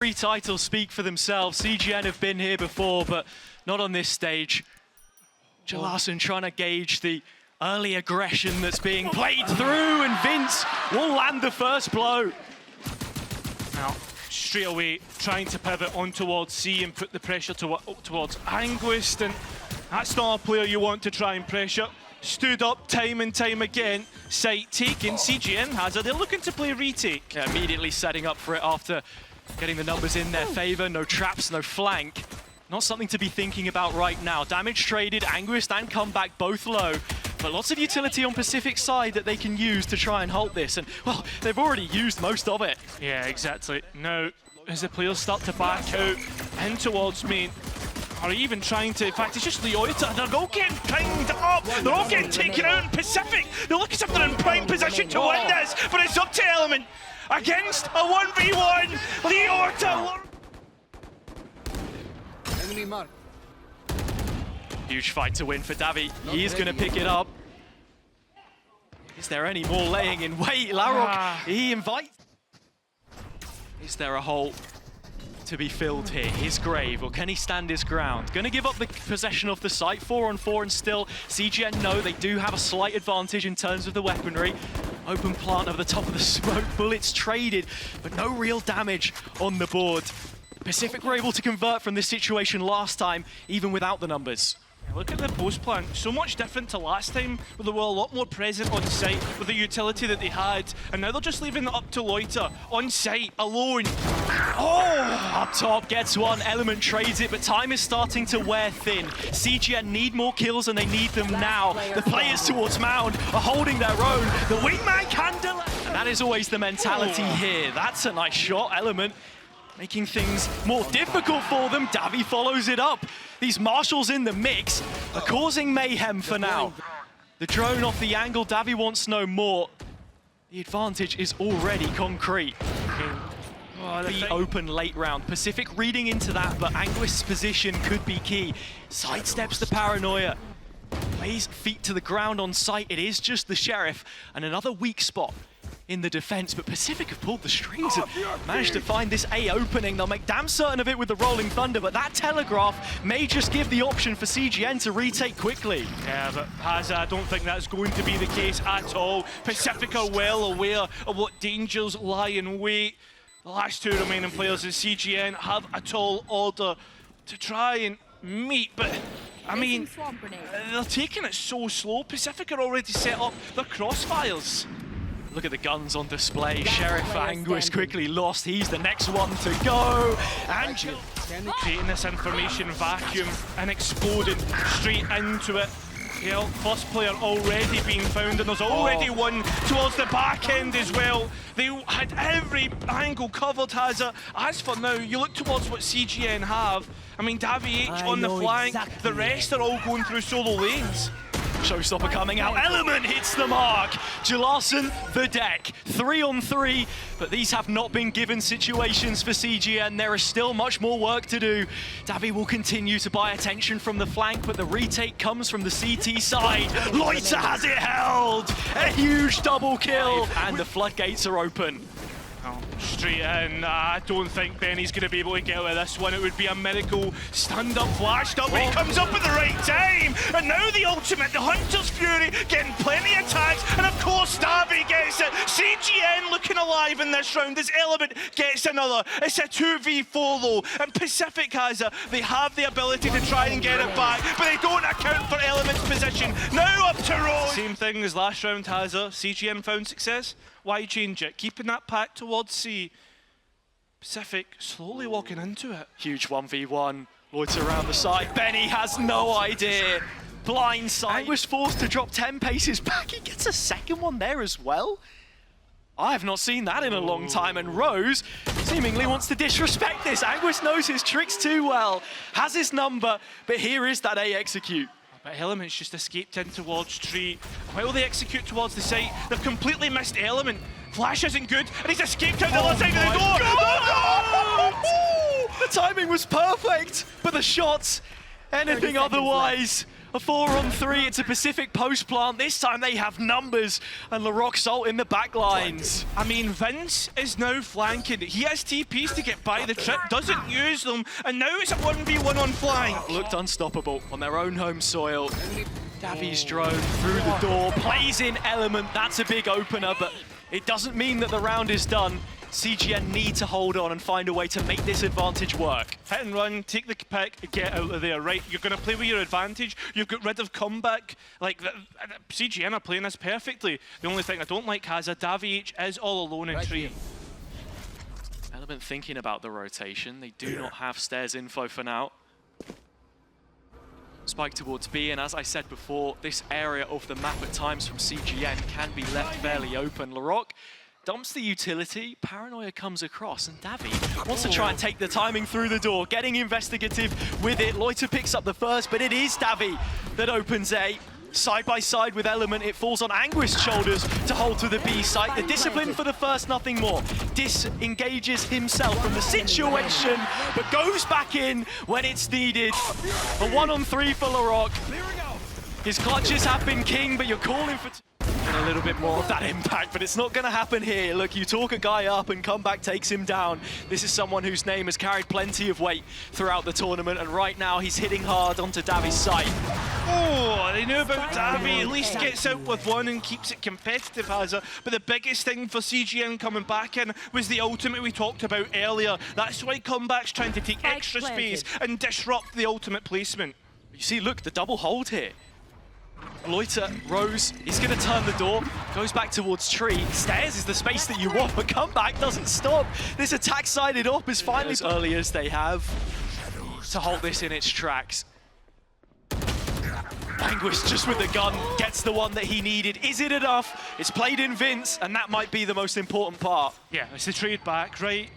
Three titles speak for themselves. CGN have been here before, but not on this stage. Celasun trying to gauge the early aggression that's being played through, and Vince will land the first blow. Now, straight away, trying to pivot on towards C and put the pressure towards aNguiSt, and that's not a player you want to try and pressure. Stood up time and time again, site taken, CGN has it. They're looking to play retake. Yeah, immediately setting up for it after getting the numbers in their favor. No traps, no flank. Not something to be thinking about right now. Damage traded, aNguiSt and comeback both low. But lots of utility on Pacific's side that they can use to try and halt this. And, well, they've already used most of it. Yeah, exactly. Now, as the players start to back out in towards main, or even trying to, in fact, it's just Loita. They're all getting pinged up. They're all getting taken out in Pacific. They look as if they're in prime position to win this, but it's up to elllement against a 1v1. Loita. Enemy mark. Huge fight to win for DaviH. He is going to pick it up. Is there any more laying in wait? Larok, he invites. Is there a hole to be filled here? His grave, or can he stand his ground? Going to give up the possession of the site, 4-on-4, and still CGN know they do have a slight advantage in terms of the weaponry. Open plant over the top of the smoke, bullets traded, but no real damage on the board. Pacific were able to convert from this situation last time, even without the numbers. Look at the post plant, so much different to last time, where they were a lot more present on site with the utility that they had, and now they're just leaving it up to Loita, on site, alone. Oh! Up top gets one, elllement trades it, but time is starting to wear thin. CGN need more kills and they need them now. The players towards Mound are holding their own. The wingman can delay. And that is always the mentality here. That's a nice shot, elllement. Making things more difficult for them. DaviH follows it up. These marshals in the mix are causing mayhem for now. The drone off the angle, DaviH wants no more. The advantage is already concrete. The open late round. Pacific reading into that, but aNguiSt's position could be key. Sidesteps the paranoia. Lays feet to the ground on site. It is just the Sheriff and another weak spot in the defense, but Pacific have pulled the strings and managed to find this A opening. They'll make damn certain of it with the Rolling Thunder, but that telegraph may just give the option for CGN to retake quickly. Yeah, but I don't think that's going to be the case at all. Pacific are well aware of what dangers lie in wait. The last two remaining players in CGN have a tall order to try and meet, but I mean, they're taking it so slow. Pacific are already set up their crossfires. Look at the guns on display. Sheriff aNguiSt quickly lost. He's the next one to go. And creating this information vacuum and exploding straight into it. You know, first player already being found, and there's already one towards the back end as well. They had every angle covered, Hazza. As for now, you look towards what CGN have. I mean, DaviH on the flank, the rest are all going through solo lanes. Showstopper coming out, elllement hits the mark. Celasun, the deck, 3-on-3, but these have not been given situations for CGN. There is still much more work to do. DaviH will continue to buy attention from the flank, but the retake comes from the CT side. Loita has it held, a huge double kill, and the floodgates are open. Oh, straight in. I don't think Benny's going to be able to get out of this one. It would be a miracle. Stunned up, flashed up, but he comes up at the right time. And now the ultimate, the Hunter's Fury, getting plenty of tags. And of course, DaviH gets it. CGN looking alive in this round as elllement gets another. It's a 2v4 though. And Pacific has it. They have the ability to try and get it back, but they don't account for elllement's position. Now up to Rosé. Same thing as last round, Hazza. CGN found success. Why change it? Keeping that pack towards C. Pacific slowly walking into it. Huge 1v1. Loita around the side. Benny has no idea. Blindside. aNguiSt forced to drop 10 paces back. He gets a second one there as well. I have not seen that in a long time, and Rosé seemingly wants to disrespect this. aNguiSt knows his tricks too well. Has his number, but here is that A execute. But elllement's just escaped in towards tree. While they execute towards the site, they've completely missed elllement. Flash isn't good, and he's escaped out the other side of the door. The timing was perfect, but the shots, anything otherwise, A 4-on-3, it's a Pacific post plant. This time they have numbers and Larocque's ult in the back lines. I mean, Vince is now flanking. He has TPs to get by the trip, doesn't use them, and now it's a 1v1 on flank. Looked unstoppable on their own home soil. DaviH's drone through the door, plays in ellement. That's a big opener, but it doesn't mean that the round is done. CGN need to hold on and find a way to make this advantage work. Hit and run, take the pick, get out of there, right? You're going to play with your advantage. You've got rid of comeback. Like, CGN are playing this perfectly. The only thing I don't like has a DaviH is all alone in tree. elllement thinking about the rotation. They do not have stairs info for now. Spike towards B, and as I said before, this area of the map at times from CGN can be left fairly open. Larocque dumps the utility, Paranoia comes across, and DaviH wants to try and take the timing through the door, getting investigative with it. Loita picks up the first, but it is DaviH that opens A. Side by side with elllement, it falls on aNguiSt's shoulders to hold to the B site. The discipline for the first, nothing more. Disengages himself from the situation, but goes back in when it's needed. A 1-on-3 for Larocque. His clutches have been king, but you're calling for a little bit more of that impact, but it's not going to happen here. Look, you talk a guy up and comeback takes him down. This is someone whose name has carried plenty of weight throughout the tournament, and right now he's hitting hard onto DaviH's side. Oh, they knew about DaviH. At least gets out with one and keeps it competitive, Hazza. But the biggest thing for CGN coming back in was the ultimate we talked about earlier. That's why comeback's trying to take extra space and disrupt the ultimate placement. You see, look, the double hold here. Loita, Rose, he's going to turn the door, goes back towards tree. Stairs is the space that you want, but comeback doesn't stop. This attack-sided op is finally as early as they have to hold this in its tracks. aNguiSt just with the gun gets the one that he needed. Is it enough? It's played in Vince, and that might be the most important part. Yeah, it's the trade back, right?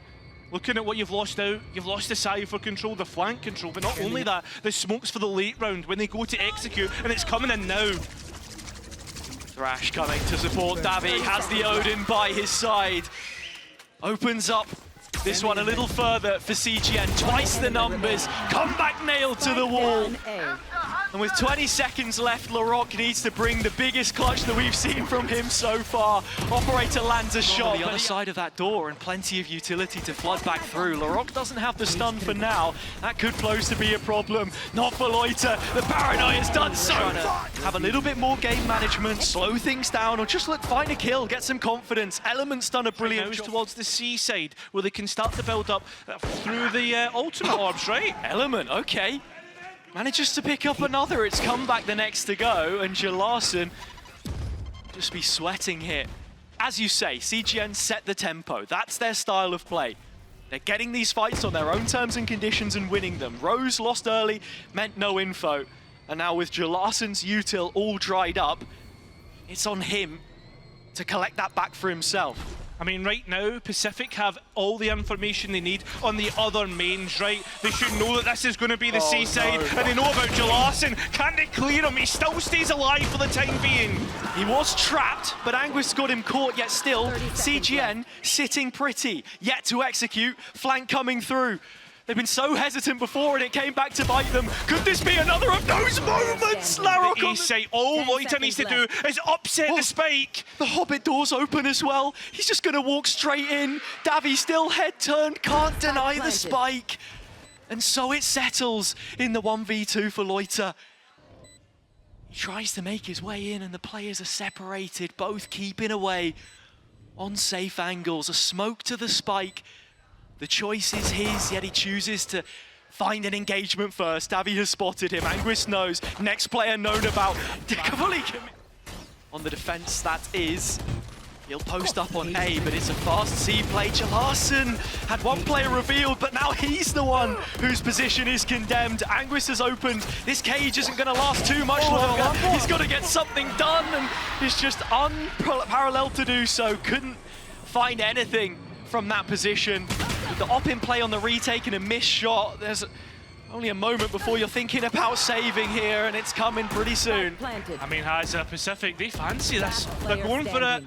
Looking at what you've lost out, you've lost the Cypher control, the flank control, but not only that, the smokes for the late round when they go to execute, and it's coming in now. Thrash coming to support DaviH, has the Odin by his side. Opens up this one a little further for CGN, twice the numbers, comeback nailed to the wall. And with 20 seconds left, Larocque needs to bring the biggest clutch that we've seen from him so far. Operator lands a shot on the other side of that door and plenty of utility to flood back through. Larocque doesn't have the stun for now. That could pose to be a problem. Not for Loita. The Paranoia's done so. Trying to have a little bit more game management, slow things down, or just look, find a kill, get some confidence. Element's done a brilliant job. Towards the C side, where they can start to build up through the ultimate orbs, right? Element, okay. Manages to pick up another. It's comeback the next to go, and Celasun just be sweating here. As you say, CGN set the tempo. That's their style of play. They're getting these fights on their own terms and conditions and winning them. Rose lost early, meant no info. And now with Celasun's util all dried up, it's on him to collect that back for himself. I mean, right now, Pacific have all the information they need on the other mains, right? They should know that this is going to be the seaside, and they know about Celasun. Can't they clear him? He still stays alive for the time being. He was trapped, but aNguiSt got him caught, yet still, CGN sitting pretty, yet to execute, flank coming through. They've been so hesitant before, and it came back to bite them. Could this be another of those moments? Larocque on the side. All Loita needs to do is upset the spike. The Hobbit door's open as well. He's just going to walk straight in. DaviH still head turned, can't deny the spike. And so it settles in the 1v2 for Loita. He tries to make his way in, and the players are separated, both keeping away on safe angles. A smoke to the spike. The choice is his, yet he chooses to find an engagement first. DaviH has spotted him. aNguiSt knows. Next player known about. On the defense, that is. He'll post up on A, but it's a fast C play. Celasun had one player revealed, but now he's the one whose position is condemned. aNguiSt has opened. This cage isn't going to last too much longer. He's got to get something done, and it's just unparalleled to do so. Couldn't find anything from that position. With the op in play on the retake and a missed shot, there's only a moment before you're thinking about saving here, and it's coming pretty soon. I mean, as Pacific, they fancy this. They're going for it,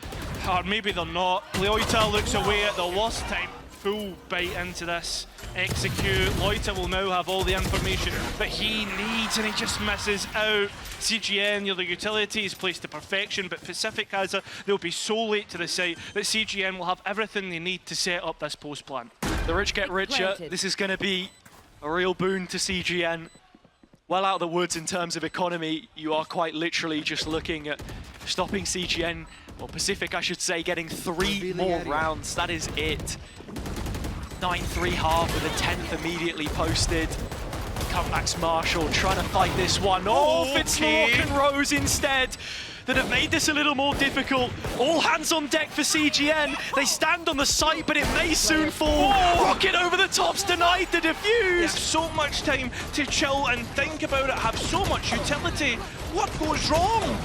or maybe they're not. Loita looks away at the worst time. full bite into this. Execute. Loita will now have all the information that he needs, and he just misses out. CGN, the utility is placed to perfection, but PCIFIC has a. They'll be so late to the site that CGN will have everything they need to set up this post plant. The rich get richer. This is going to be a real boon to CGN. Well out of the woods in terms of economy. You are quite literally just looking at stopping CGN, or PCIFIC I should say, getting 3 more rounds. That is it. 9-3 half with a 10th immediately posted. Comebacks Marshall trying to fight this one. Oh, Fitzlock and Rose instead that have made this a little more difficult. All hands on deck for CGN. They stand on the site, but it may soon fall. Rocket over the top's denied the defuse. So much time to chill and think about it, have so much utility. What goes wrong?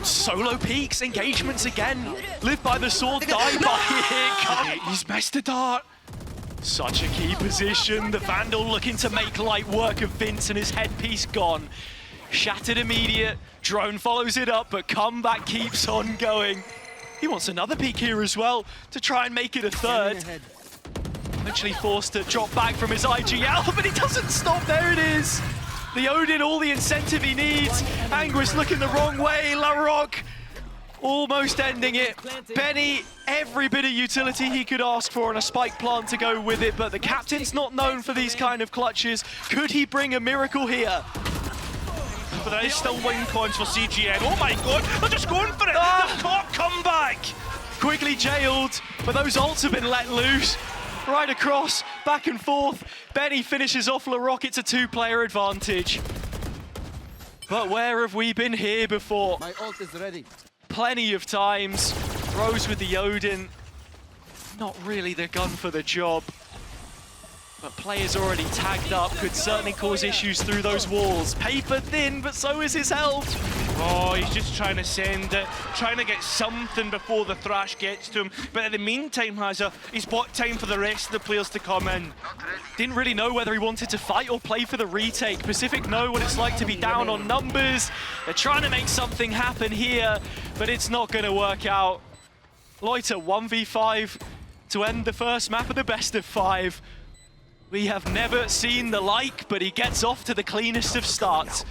Solo peaks, engagements again. Live by the sword, die by it. He's missed the dart. Such a key position. The Vandal looking to make light work of Vince, and his headpiece gone. Shattered immediate. Drone follows it up, but comeback keeps on going. He wants another peek here as well to try and make it a third. Eventually forced to drop back from his IGL, but he doesn't stop. There it is. The Odin, all the incentive he needs. aNguiSt looking the wrong way. LaRock almost ending it. Benny, every bit of utility he could ask for and a spike plant to go with it, but the captain's not known for these kind of clutches. Could he bring a miracle here? But there is still win cons for CGN. Oh my god, they're just going for it! The top comeback! Quickly jailed, but those ults have been let loose. Right across, back and forth. Benny finishes off LaRock. It's a 2-player advantage. But where have we been here before? My ult is ready. Plenty of times. Rose with the Odin. Not really the gun for the job. But players already tagged up, could certainly cause issues through those walls. Paper thin, but so is his health. Oh, he's just trying to send it, trying to get something before the thrash gets to him. But in the meantime, he's bought time for the rest of the players to come in. Didn't really know whether he wanted to fight or play for the retake. PCIFIC know what it's like to be down on numbers. They're trying to make something happen here, but it's not going to work out. Loita 1v5 to end the first map of the best of 5. We have never seen the like, but he gets off to the cleanest of starts.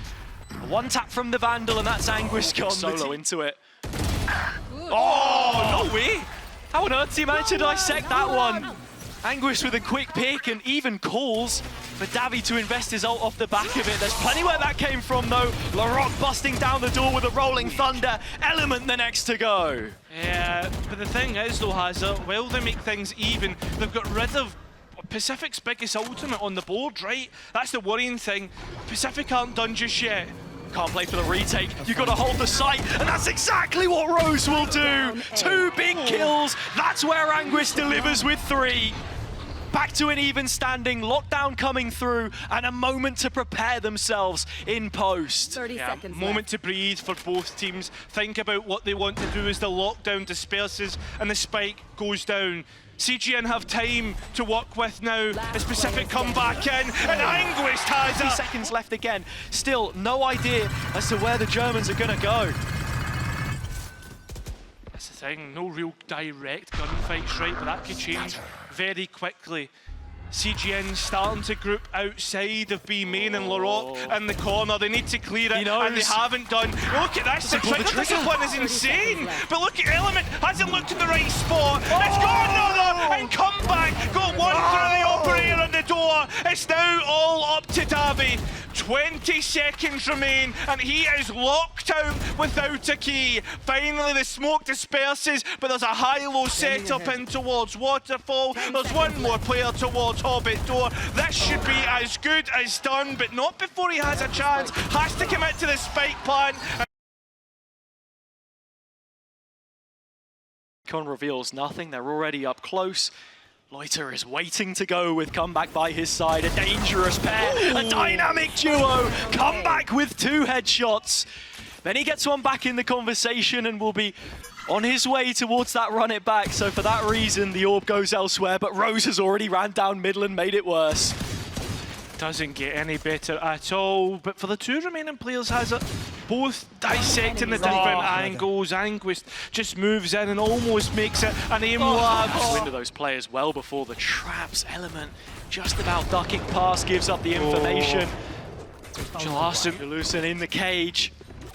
One tap from the Vandal, and that's aNguiSt gone solo into it. Oh, no way! How on earth did he manage to dissect that one? aNguiSt with a quick pick and even calls for DaviH to invest his ult off the back of it. There's plenty where that came from, though. LaRock busting down the door with a rolling thunder. elllement the next to go. Yeah, but the thing is, though, while they make things even, they've got rid of PCIFIC's biggest ultimate on the board, right? That's the worrying thing. PCIFIC aren't done just yet. Can't play for the retake. You've got to hold the site, and that's exactly what Rose will do. 2 big kills. That's where aNguiSt delivers with 3. Back to an even standing, lockdown coming through, and a moment to prepare themselves in post. 30 seconds moment to breathe for both teams. Think about what they want to do as the lockdown disperses and the spike goes down. CGN have time to work with now. A PCIFIC come back in, and aNguiSt has 3 seconds left again. Still, no idea as to where the Germans are going to go. That's the thing, no real direct gunfights, right? But that could change very quickly. CGN starting to group outside of B main and LaRock in the corner. They need to clear it, and they haven't done. Look at this, the trigger discipline is insane. But look at elllement, hasn't looked in the right spot. It's got another, and come back. Got one through the operator on the door. It's now all up to DaviH. 20 seconds remain, and he is locked out without a key. Finally, the smoke disperses, but there's a high-low setup in towards Waterfall. There's one more player towards Hobbit Door. This should be as good as done, but not before he has a chance. Has to commit to the spike plan. Con reveals nothing. They're already up close. Loita is waiting to go with comeback by his side. A dangerous pair, a dynamic duo. Comeback with 2 headshots. Then he gets one back in the conversation and will be on his way towards that run it back. So for that reason, the orb goes elsewhere. But Rose has already ran down middle and made it worse. Doesn't get any better at all. But for the 2 remaining players, both dissecting the different angles. aNguiSt just moves in and almost makes it an aim lab. Into those players well before the traps. Element just about ducking past, gives up the information. Celasun in the cage.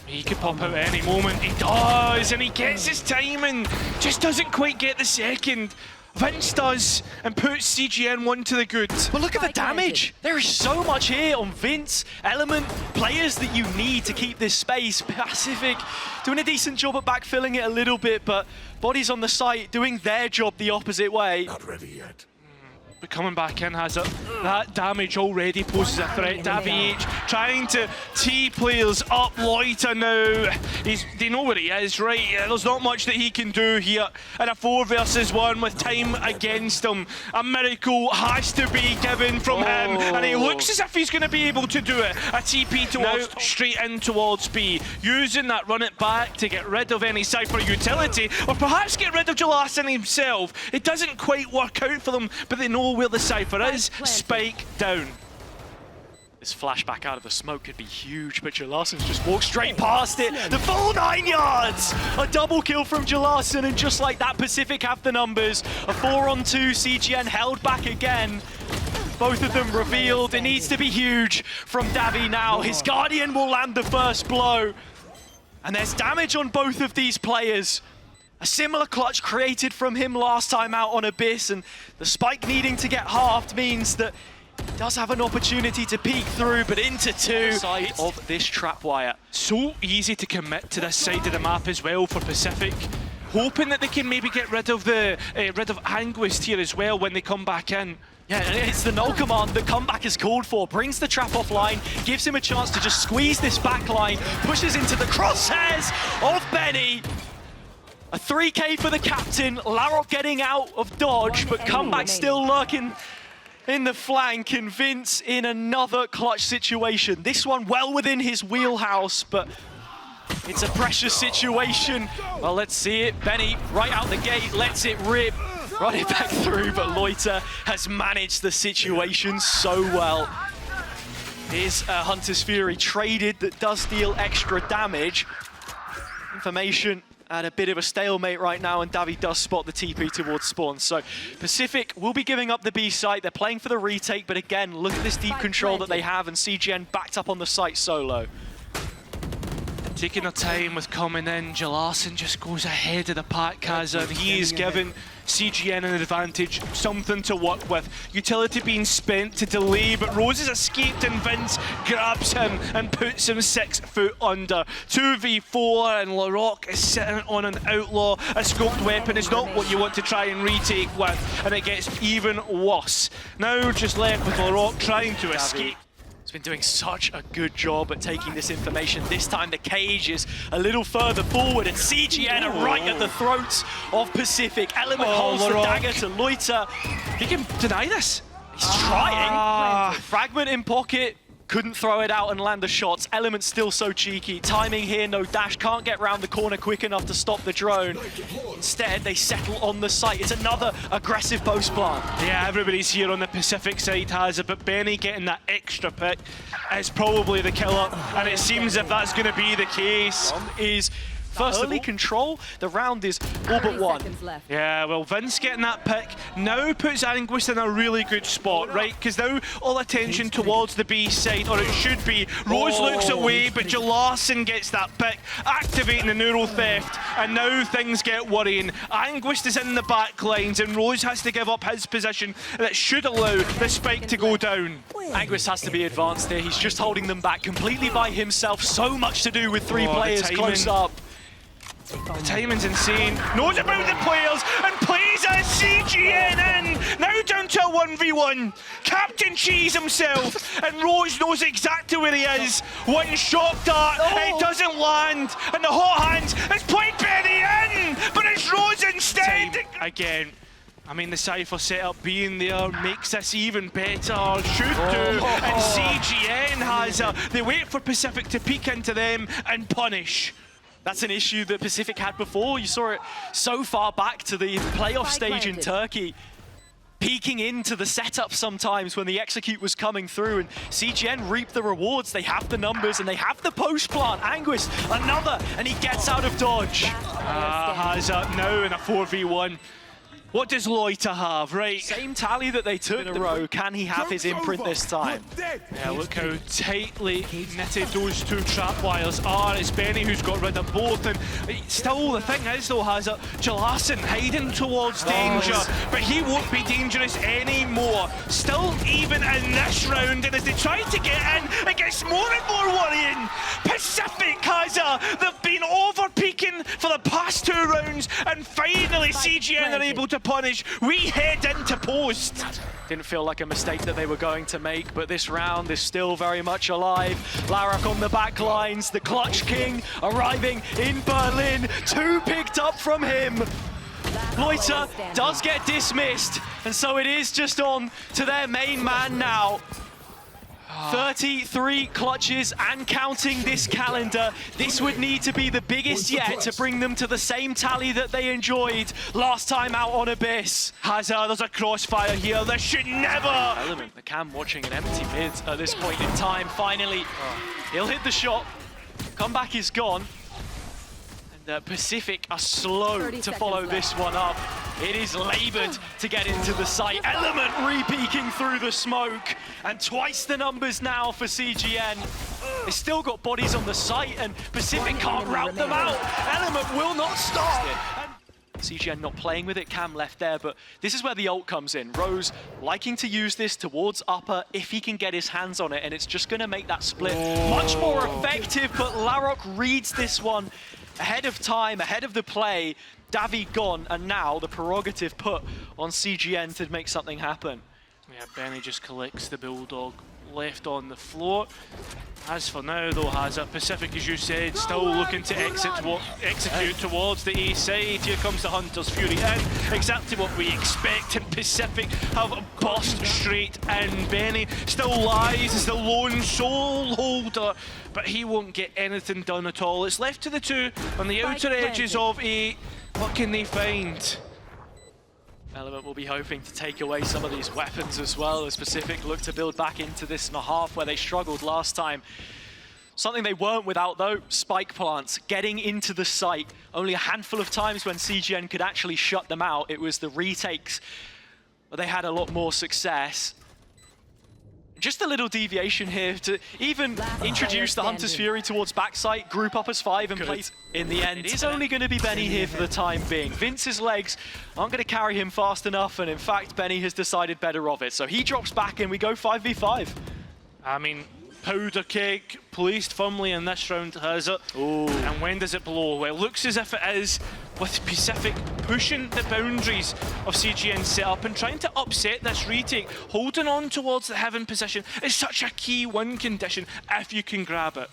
He could pop out at any moment. He does, and he gets his timing. Just doesn't quite get the second. Vince does, and puts CGN one to the good. But look at the damage. There is so much here on Vince, Element, players that you need to keep this space. PCIFIC doing a decent job at backfilling it a little bit, but bodies on the site doing their job the opposite way. Not ready yet. But coming back in has it. That damage already poses a threat. DaviH trying to tee players up. Loita now. They know where he is, right? There's not much that he can do here in a 4 versus 1 with time against him. A miracle has to be given from him, and he looks as if he's going to be able to do it. A TP towards straight in towards B, using that run it back to get rid of any Cypher utility, or perhaps get rid of Celasun himself. It doesn't quite work out for them, but they know where the Cypher is. Spike down. This flashback out of the smoke could be huge, but Celasun's just walked straight past it. The full 9 yards! A double kill from Celasun, and just like that, PCIFIC have the numbers. A 4-on-2, CGN held back again. Both of them revealed. It needs to be huge from DaviH now. His Guardian will land the first blow. And there's damage on both of these players. A similar clutch created from him last time out on Abyss, and the spike needing to get halved means that he does have an opportunity to peek through, but into 2 side of this trapwire. So easy to commit to this side of the map as well for PCIFIC, hoping that they can maybe get rid of aNguiSt here as well when they come back in. Yeah, and it's the null command that comeback is called for. Brings the trap offline, gives him a chance to just squeeze this back line, pushes into the crosshairs of Benny. A 3K for the captain, Larok getting out of dodge, but comeback still lurking in the flank, and Vince in another clutch situation. This one well within his wheelhouse, but it's a precious situation. Well, let's see it. Benny right out the gate, lets it rip, run it back through, but Loita has managed the situation so well. Here's Hunter's Fury traded that does deal extra damage. Information at a bit of a stalemate right now, and DaviH does spot the TP towards spawn. So PCIFIC will be giving up the B site. They're playing for the retake, but again, look at this deep control that they have, and CGN backed up on the site solo. Taking their time with coming in, Celasun just goes ahead of the pack, Kaza, and he is giving CGN an advantage, something to work with. Utility being spent to delay, but Rose has escaped, and Vince grabs him and puts him 6 foot under. 2v4, and Larok is sitting on an outlaw. A scoped weapon is not what you want to try and retake with, and it gets even worse. Now just left with Larok trying to escape. He's been doing such a good job at taking this information. This time the cage is a little further forward, and CGN are right at the throats of PCIFIC. Element holds the dagger to Loita. He can deny this. He's trying. Fragment in pocket. Couldn't throw it out and land the shots. Element still so cheeky. Timing here, no dash. Can't get round the corner quick enough to stop the drone. Instead, they settle on the site. It's another aggressive post plant. Yeah, everybody's here on the PCIFIC side has it, but Benny getting that extra pick is probably the killer, and it seems if that's going to be the case. Is first early control, the round is all but one. Yeah, well, Vince getting that pick now puts aNguiSt in a really good spot, right? Because now all attention towards the B side, or it should be. Rose looks away, but Celasun gets that pick, activating the neural theft, and now things get worrying. aNguiSt is in the back lines, and Rose has to give up his position that should allow the spike to go down. aNguiSt has to be advanced here. He's just holding them back completely by himself. So much to do with 3 players close up. The timing's insane. Knows about the players and plays a CGN in. Now down to a 1v1. Captain Cheese himself, and Rose knows exactly where he is. One shot dart, it doesn't land, and the hot hands has played Benny in, but it's Rose instead. Again. I mean, the Cypher setup being there makes this even better. Should do. And CGN has they wait for PCIFIC to peek into them and punish. That's an issue that PCIFIC had before. You saw it so far back to the playoff stage in Turkey. peeking into the setup sometimes when the execute was coming through, and CGN reap the rewards. They have the numbers and they have the post plant. aNguiSt, another, and he gets out of dodge. Hazard now in a 4v1. What does Loita have, right? Same tally that they took in a row. Can he have his imprint this time? Yeah, look how tightly knitted those two trap wires are. It's Benny who's got rid of both, and still the thing is though, Hazard, Celasun hiding towards danger, but he won't be dangerous anymore. Still even in this round, and as they try to get in, it gets more and more worrying. PCIFIC, Hazard, they've been over-peaking for the past 2 rounds, and finally CGN are able to punish. We head into post. Didn't feel like a mistake that they were going to make, but this round is still very much alive. Larok on the back lines, the Clutch King arriving in Berlin. 2 picked up from him. Loita does get dismissed, and so it is just on to their main man now. 33 clutches and counting this calendar. This would need to be the biggest yet to bring them to the same tally that they enjoyed last time out on Abyss. Hazard, there's a crossfire here. This should never. elllement, the cam watching an empty mid at this point in time. Finally, he'll hit the shot. Comeback is gone. And PCIFIC are slow to follow this one up. It is labored to get into the site. elllement re-peeking through the smoke. And twice the numbers now for CGN. They still got bodies on the site, and PCIFIC can't rout them out. elllement will not stop. And CGN not playing with it, Cam left there, but this is where the ult comes in. Rose liking to use this towards upper if he can get his hands on it, and it's just going to make that split much more effective, but Larok reads this one ahead of time, ahead of the play. DaviH gone, and now the prerogative put on CGN to make something happen. Yeah, Benny just collects the Bulldog left on the floor. As for now though, Hazard, PCIFIC, as you said, still looking to execute towards the A side. Here comes the Hunter's Fury in, exactly what we expect, and PCIFIC have burst straight in. Benny still lies as the lone soul holder, but he won't get anything done at all. It's left to the two on the outer edges of A. What can they find? elllement will be hoping to take away some of these weapons as well, as PCIFIC look to build back into this and a half where they struggled last time. Something they weren't without though, spike plants, getting into the site. Only a handful of times when CGN could actually shut them out. It was the retakes, but they had a lot more success. Just a little deviation here to even introduce the Hunter's Fury towards backside, group up as 5 and play. In the end, it is only going to be Benny here for the time being. Vince's legs aren't going to carry him fast enough, and in fact, Benny has decided better of it. So he drops back and we go 5v5. I mean, powder keg placed firmly in this round, has it? Ooh. And when does it blow? Well, it looks as if it is, with PCIFIC pushing the boundaries of CGN's setup and trying to upset this retake. Holding on towards the heaven position is such a key win condition if you can grab it.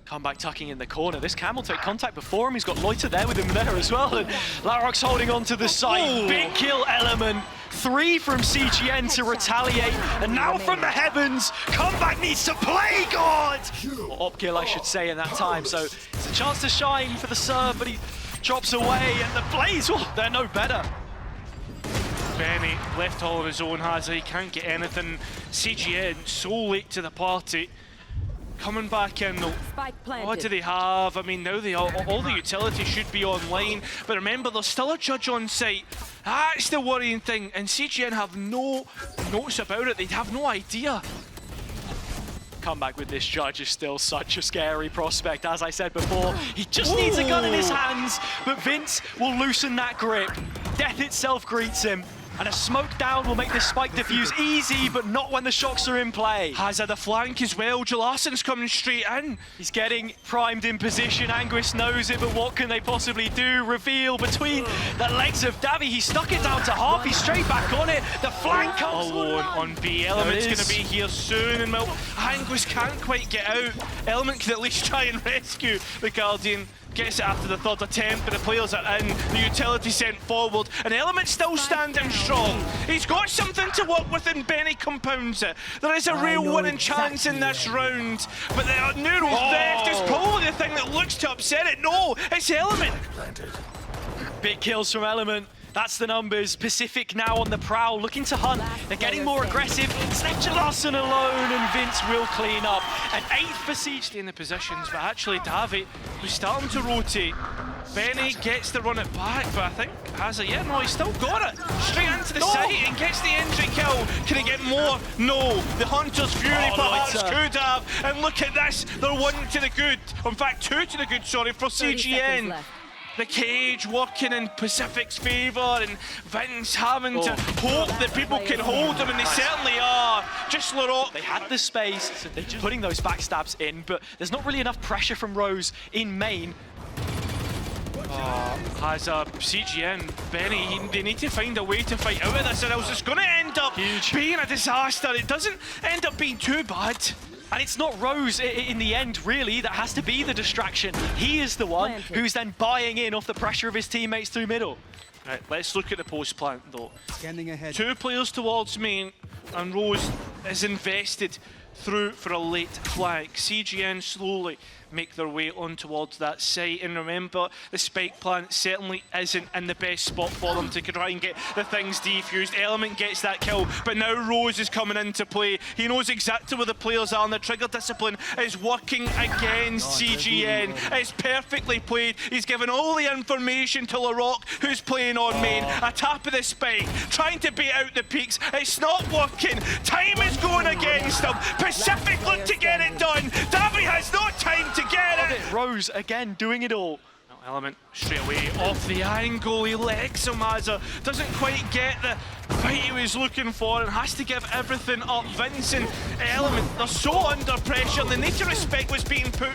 Comeback tucking in the corner. This Cam will take contact before him. He's got Loita there with him there as well. And Larok's holding on to the side. Oh. Big kill elllement. 3 from CGN to retaliate. And now from the heavens, comeback needs to play God! Or op kill, I should say, in that time. So it's a chance to shine for the serve, but he drops away. And the plays, oh, they're no better. Benny left all of his own, has he? Can't get anything. CGN so late to the party. Coming back in though, what do they have? I mean, now all the utilities should be online, but remember there's still a judge on site. That's the worrying thing, and CGN have no notes about it. They have no idea. Comeback with this judge is still such a scary prospect. As I said before, he just needs a gun in his hands, but Vince will loosen that grip. Death itself greets him. And a smoke down will make this spike diffuse easy, but not when the shocks are in play. Hazard the flank as well. Jelasun's coming straight in. He's getting primed in position. aNguiSt knows it, but what can they possibly do? Reveal between the legs of DaviH. He stuck it down to half. He's straight back on it. The flank comes alone on B. Element's going to be here soon, and well, aNguiSt can't quite get out. elllement can at least try and rescue the Guardian. Gets it after the 3rd attempt, but the players are in, the utility sent forward, and elllement still standing strong. He's got something to work with, and Benny compounds it. There is a real winning chance in this round, but the neural theft is probably the thing that looks to upset it. No, it's elllement. Big kills from elllement. That's the numbers. PCIFIC now on the prowl, looking to hunt. They're getting more aggressive. It's left Celasun alone, and Vince will clean up. An 8th for Siege. In the positions, but actually DaviH was starting to rotate. Benny gets to run it back, but I think has it yet? No, he's still got it. Straight into the site and gets the entry kill. Can he get more? No. The Hunter's Fury perhaps Loita could have. And look at this. They're 1 to the good. In fact, 2 to the good, sorry, for CGN. The cage working in PCIFIC's favour, and Vince having to hope that people can hold him, and they certainly are. Just Larocque. They had the space, so they're just putting those backstabs in, but there's not really enough pressure from Rosé in main. Has a CGN, Benny, they need to find a way to fight out of this, or else it's going to end up being a disaster. It doesn't end up being too bad. And it's not Rosé in the end, really, that has to be the distraction. He is the one who's then buying in off the pressure of his teammates through middle. Right, let's look at the post plant though. Scanning ahead. 2 players towards main, and Rosé is invested through for a late flag. CGN slowly make their way on towards that site, and remember, the spike plant certainly isn't in the best spot for them to try and get the things defused. Element gets that kill, but now Rosé is coming into play. He knows exactly where the players are, and the trigger discipline is working against CGN. It's perfectly played. He's given all the information to Larocque, who's playing on main. A tap of the spike, trying to bait out the peaks. It's not working. Time is going against them. PCIFIC look to get it done. DaviH has no time to get it. Rosé again doing it all. Element straight away off the angle. He legs him as doesn't quite get the fight he was looking for and has to give everything up. Vince and Element, they're so under pressure. They need to respect what's being put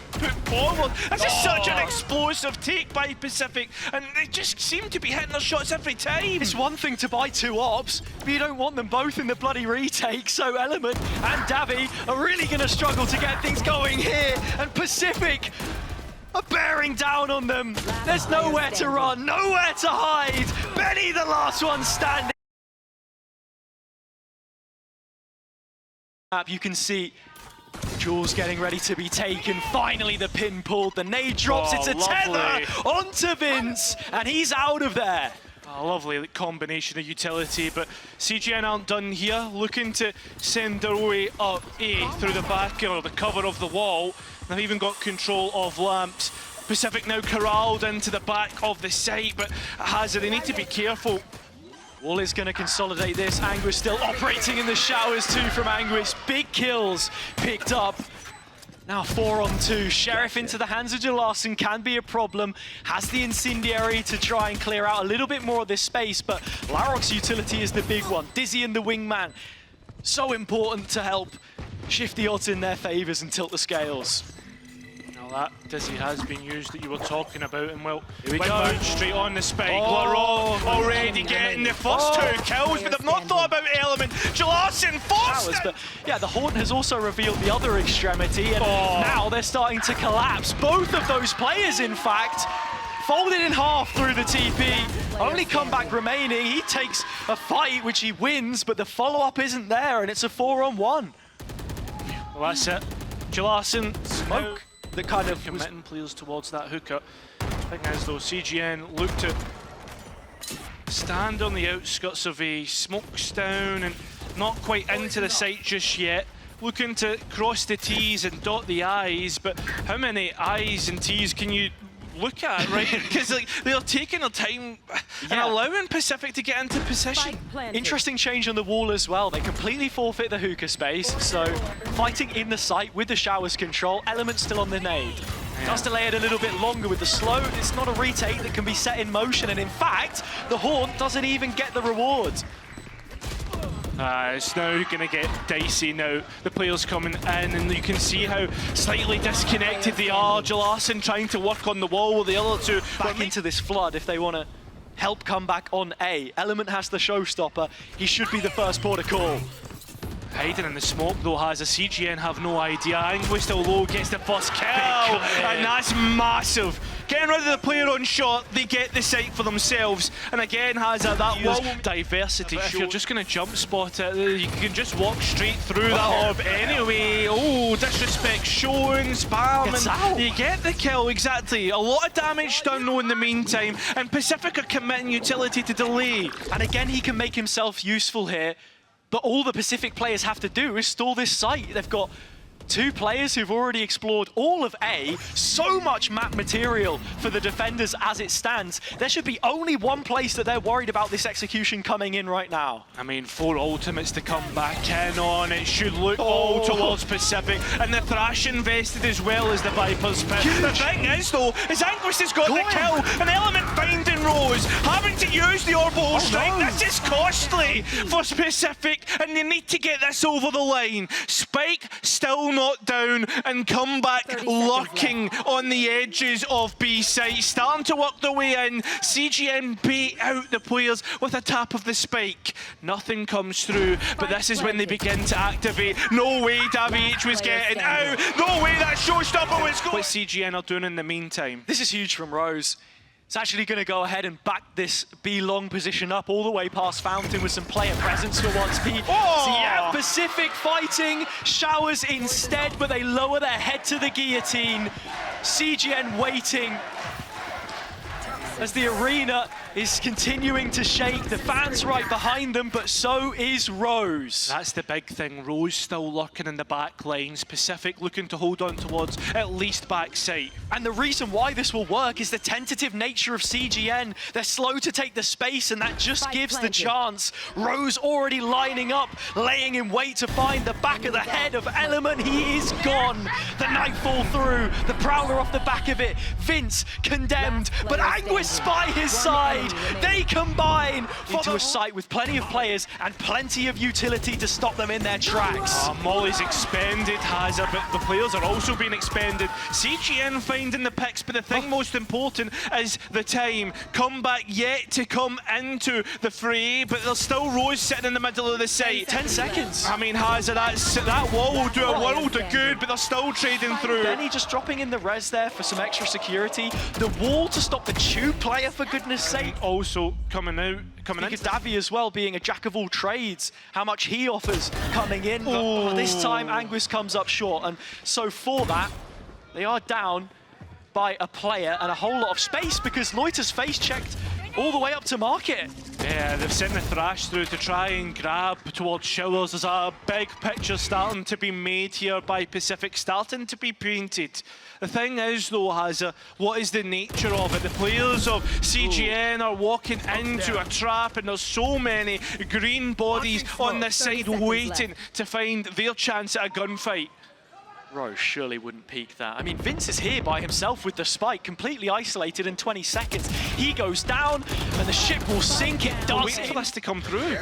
forward. This is such an explosive take by PCIFIC, and they just seem to be hitting their shots every time. It's one thing to buy 2 ops, but you don't want them both in the bloody retake, so Element and DaviH are really going to struggle to get things going here, and PCIFIC are bearing down on them. There's nowhere to run, nowhere to hide. Benny, the last one standing. You can see Jules getting ready to be taken. Finally, the pin pulled. The nade drops. It's a tether onto Vince, and he's out of there. A lovely combination of utility, but CGN aren't done here. Looking to send their way up A through the back or the cover of the wall. They've even got control of lamps. PCIFIC now corralled into the back of the site, but Hazard, they need to be careful. Wall is going to consolidate this. aNguiSt still operating in the showers too from aNguiSt. Big kills picked up. Now 4 on 2. Sheriff into the hands of Celasun can be a problem. Has the incendiary to try and clear out a little bit more of this space, but Larocque's utility is the big one. Dizzy and the wingman, so important to help shift the odds in their favors and tilt the scales. Now that Dizzy has been used that you were talking about, and well, here we went go. Out straight on the spike. Larocque already getting the first 2 kills, but they've not thought about Element. Celasun forced it! But yeah, the Haunt has also revealed the other extremity, and now they're starting to collapse. Both of those players, in fact, folded in half through the TP. Only comeback remaining. He takes a fight, which he wins, but the follow-up isn't there, and it's a 4-on-1. Well, that's it. Celasun Smoke that kind of committing players towards that hooker. Thing is, though, CGN look to stand on the outskirts of a smokestone and not quite into the site just yet. Looking to cross the T's and dot the I's, but how many I's and T's can you look at, right? Because like, they're taking their time and allowing PCIFIC to get into position. Interesting change on the wall as well. They completely forfeit the hookah space, so fighting in the site with the showers control. Element still on the nade. Does delay it a little bit longer with the slow. It's not a retake that can be set in motion, and in fact, the Haunt doesn't even get the reward. It's now going to get dicey now. The players coming in, and you can see how slightly disconnected they are. Celasun trying to work on the wall with the other 2. Back into this flood if they want to help come back on A. Element has the showstopper. He should be the first port of call. Hiding in the smoke though has a CGN have no idea. aNguiSt low gets the first kill, and that's massive getting rid of the player on shot, they get the site for themselves. And again, Hazard, that wall diversity. If you're just going to jump spot it, you can just walk straight through that orb anyway. Oh, disrespect shown, spam, and you get the kill, exactly. A lot of damage done though in the meantime, and PCIFIC are committing utility to delay. And again, he can make himself useful here, but all the PCIFIC players have to do is stall this site. They've got two players who've already explored all of A, so much map material for the defenders as it stands. There should be only one place that they're worried about this execution coming in right now. I mean, 4 ultimates to come back in on. It should look all towards PCIFIC, and the Thrash invested as well as the Viper's pit. The thing is, though, is aNguiSt has got the kill, an element finding Rose, having to use the orbital strike. This is costly for PCIFIC, and they need to get this over the line. Spike still not down and come back lurking on the edges of B site, starting to work their way in. CGN bait out the players with a tap of the spike. Nothing comes through, but this is when they begin to activate. No way DaviH was getting out. No way that showstopper was going. What CGN are doing in the meantime. This is huge from Rose. It's actually going to go ahead and back this B-long position up all the way past Fountain with some player presence for once. Yeah, PCIFIC fighting, showers instead, but they lower their head to the guillotine. CGN waiting as the arena is continuing to shake. The fans right behind them, but so is Rose. That's the big thing. Rose still lurking in the back lines. PCIFIC looking to hold on towards at least backside. And the reason why this will work is the tentative nature of CGN. They're slow to take the space, and that just gives the chance. Rose already lining up, laying in wait to find the back of the head of ellament. He is gone. The Nightfall through, the Prowler off the back of it. Vince condemned, but aNguiSt by his side. They combine into a site with plenty of players and plenty of utility to stop them in their tracks. Molly's expended, Hazard, but the players are also being expended. CGN finding the picks, but the thing most important is the time. Comeback yet to come into the fray, but there's still Rose sitting in the middle of the site. 10 seconds. I mean, Hazard, that wall will do a world of good, but they're still trading through. Benny just dropping in the res there for some extra security. The wall to stop the tube player, for goodness sake. Also coming in. DaviH as well, being a jack of all trades, how much he offers coming in. But this time aNguiSt comes up short, and so for that, they are down by a player and a whole lot of space because Loita's face checked all the way up to market. Yeah, they've sent the Thrash through to try and grab towards showers. There's a big picture starting to be made here by PCIFIC, starting to be painted. The thing is, though, Hazard, what is the nature of it? The players of CGN are walking into a trap, and there's so many green bodies on this side waiting to find their chance at a gunfight. Rose surely wouldn't peek that. I mean, Vince is here by himself with the spike, completely isolated in 20 seconds. He goes down, and the ship will sink. It does. Wait for this to come through.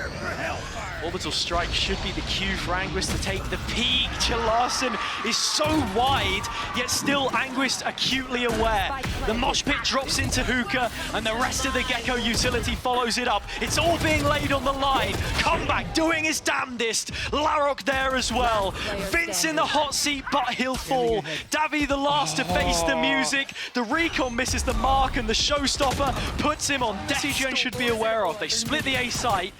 Orbital strike should be the cue for aNguiSt to take the peak. Celasun is so wide, yet still aNguiSt acutely aware. The mosh pit drops into Hookah, and the rest of the Gecko utility follows it up. It's all being laid on the line. Comeback doing his damnedest. Larok there as well. Vince in the hot seat, but he'll fall. DaviH the last to face the music. The recon misses the mark, and the showstopper puts him on death. CGN should be aware of. They split the A site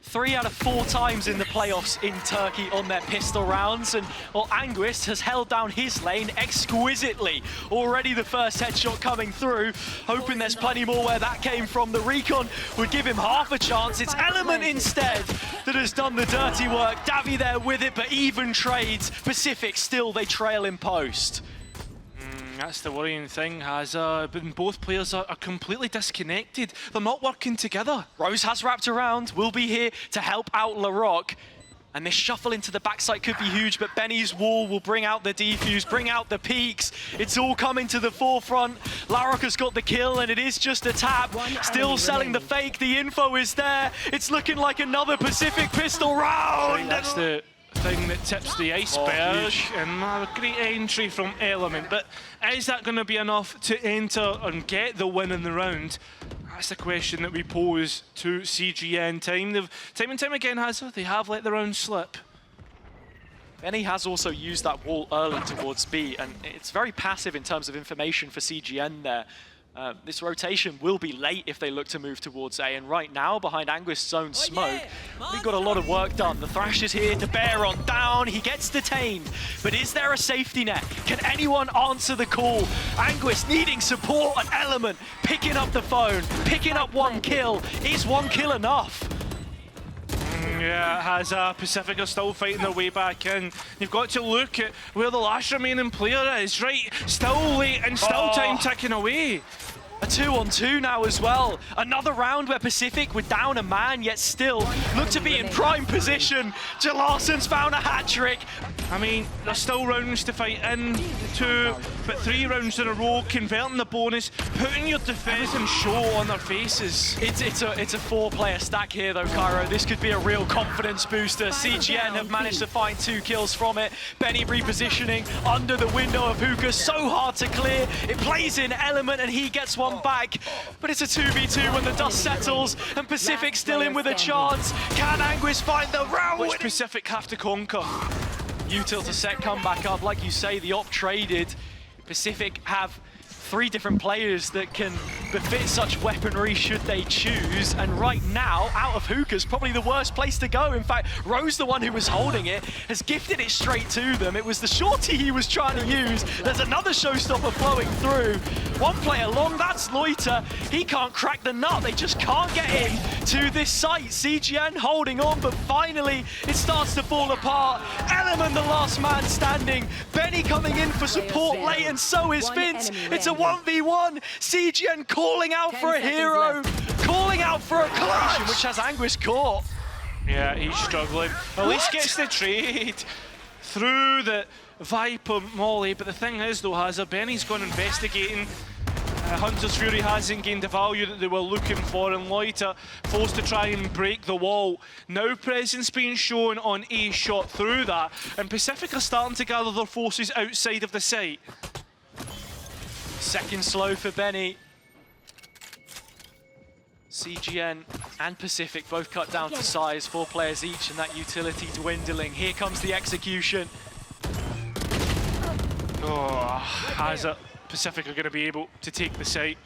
3 out of 4 times in the playoffs in Turkey on their pistol rounds, and well, aNguiSt has held down his lane exquisitely. Already the first headshot coming through, hoping there's plenty more where that came from. The recon would give him half a chance. It's ellament instead that has done the dirty work. DaviH there with it, but even trades. PCIFIC still, they trail in post. That's the worrying thing, Hazard. Both players are completely disconnected. They're not working together. Rose has wrapped around, will be here to help out Larok. And this shuffle into the backside could be huge, but Benny's wall will bring out the defuse, bring out the peaks. It's all coming to the forefront. Larok has got the kill, and it is just a tap. Still selling the fake, the info is there. It's looking like another PCIFIC pistol round. That's the thing that tips the iceberg, and a great entry from ellament, but is that going to be enough to enter and get the win in the round? That's the question that we pose to CGN. Time and time again, Hazard, they have let the round slip. Benny has also used that wall early towards B, and it's very passive in terms of information for CGN there. This rotation will be late if they look to move towards A, and right now, behind aNguiSt's own smoke, we've got a lot of work done. The Thrash is here to bear on down, he gets detained, but is there a safety net? Can anyone answer the call? aNguiSt needing support, an element, picking up the phone, picking up one kill. Is one kill enough? Yeah, has Pacific are still fighting their way back in. You've got to look at where the last remaining player is, right? Still late and still time ticking away. A 2-on-2 now as well. Another round where Pacific were down a man, yet still look to be in prime position. Celasun's found a hat-trick. I mean, there's still rounds to fight in, 2, but 3 rounds in a row, converting the bonus, putting your defense and show on their faces. It's a 4-player stack here though, Cairo. This could be a real confidence booster. CGN have managed to find 2 kills from it. Benny repositioning under the window of Hookah, so hard to clear. It plays in Element and he gets one back, but it's a 2v2 when the dust settles, and Pacific still in with a chance. Can aNguiSt find the round? Which Pacific have to conquer? Util to set come back up. Like you say, the op traded. Pacific have 3 different players that can befit such weaponry should they choose, and right now, out of Hookah's probably the worst place to go. In fact, Rose, the one who was holding it, has gifted it straight to them. It was the shorty he was trying to use. There's another showstopper flowing through. One player long, that's Loita. He can't crack the nut, they just can't get in to this site. CGN holding on, but finally it starts to fall apart. Element, the last man standing. Benny coming in for support late, and so is Vince. It's a 1v1. CGN calling out for a hero, calling out for a clutch, which has aNguiSt caught. Yeah, he's struggling. At least gets the trade through the Viper Molly, but the thing is though, Hazard, Benny's gone investigating. Hunter's Fury hasn't gained the value that they were looking for, and Loita forced to try and break the wall. Now presence being shown on A shot through that, and Pacific are starting to gather their forces outside of the site. Second slow for Benny. CGN and Pacific both cut down to size, 4 players each, and that utility dwindling. Here comes the execution. Oh, Hazard, Pacific are going to be able to take the site.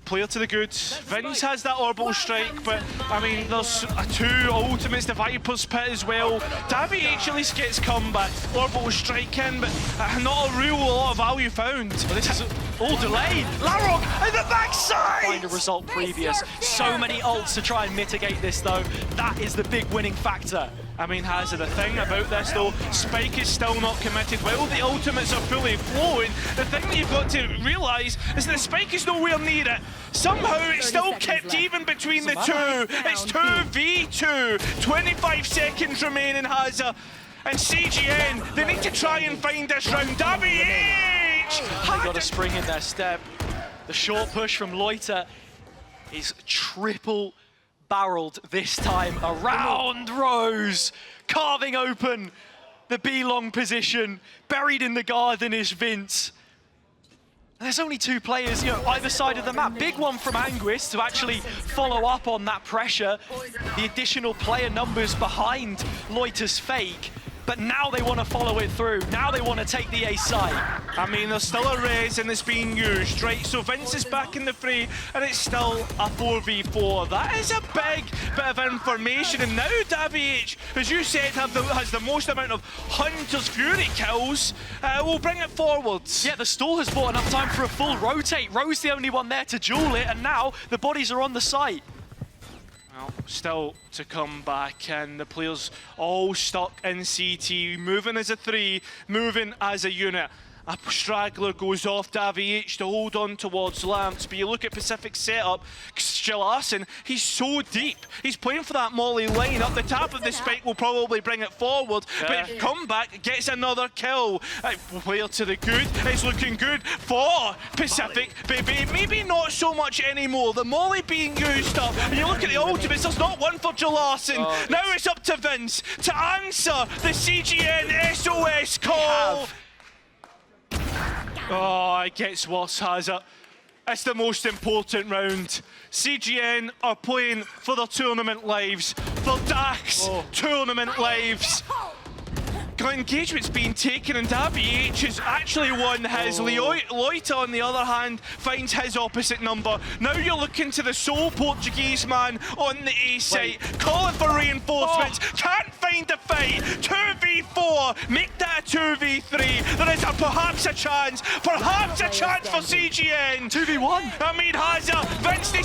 Player to the good. Vince has that orbital strike, but I mean, there's 2 ultimates, the Viper's pit as well. DaviH at least gets comeback, orbital strike in, but not a real lot of value found. Well, this is all delayed. Larok at the backside! Find a result previous. So many ults to try and mitigate this though. That is the big winning factor. I mean, Hazard, the thing about this though, Spike is still not committed. While the ultimates are fully flowing, the thing that you've got to realise is that Spike is nowhere near it. Somehow it's still kept even between the 2. It's 2v2, 25 seconds remaining, Hazard. And CGN, they need to try and find this round. DaviH! They got a spring in their step. The short push from Loita is triple barreled this time around Rose, carving open the B-long position. Buried in the garden is Vince. And there's only 2 players, you know, either side of the map. Big one from aNguiSt to actually follow up on that pressure. The additional player numbers behind Loita's fake. But now they want to follow it through. Now they want to take the A side. I mean, there's still a res and it's being used, right? So Vince is back in the fray and it's still a 4v4. That is a big bit of information. And now DaviH, as you said, has the most amount of Hunter's Fury kills. Will bring it forwards. Yeah, the stall has bought enough time for a full rotate. Rose the only one there to duel it, and now the bodies are on the site. Well, still to come back, and the players all stuck in CT, moving as a 3, moving as a unit. A straggler goes off DaviH to hold on towards Lamps, but you look at Pacific's setup, Celasun, he's so deep. He's playing for that Molly line. Up the top of the spike will probably bring it forward, but comeback gets another kill. Player to the good, it's looking good for Pacific, baby. Maybe not so much anymore. The Molly being used up, and you look at the ultimates, there's not one for Celasun. Now it's up to Vince to answer the CGN SOS call. Oh, it gets worse, Hazard. It's the most important round. CGN are playing for their tournament lives, for Dax tournament lives. engagement's been taken, and DaviH has actually won his. Loita, on the other hand, finds his opposite number. Now you're looking to the sole Portuguese man on the A site, calling for reinforcements. Can't find a fight. 2v4, make that a 2v3. There is perhaps a chance for CGN. 2v1. I mean, Hazard, Vince, they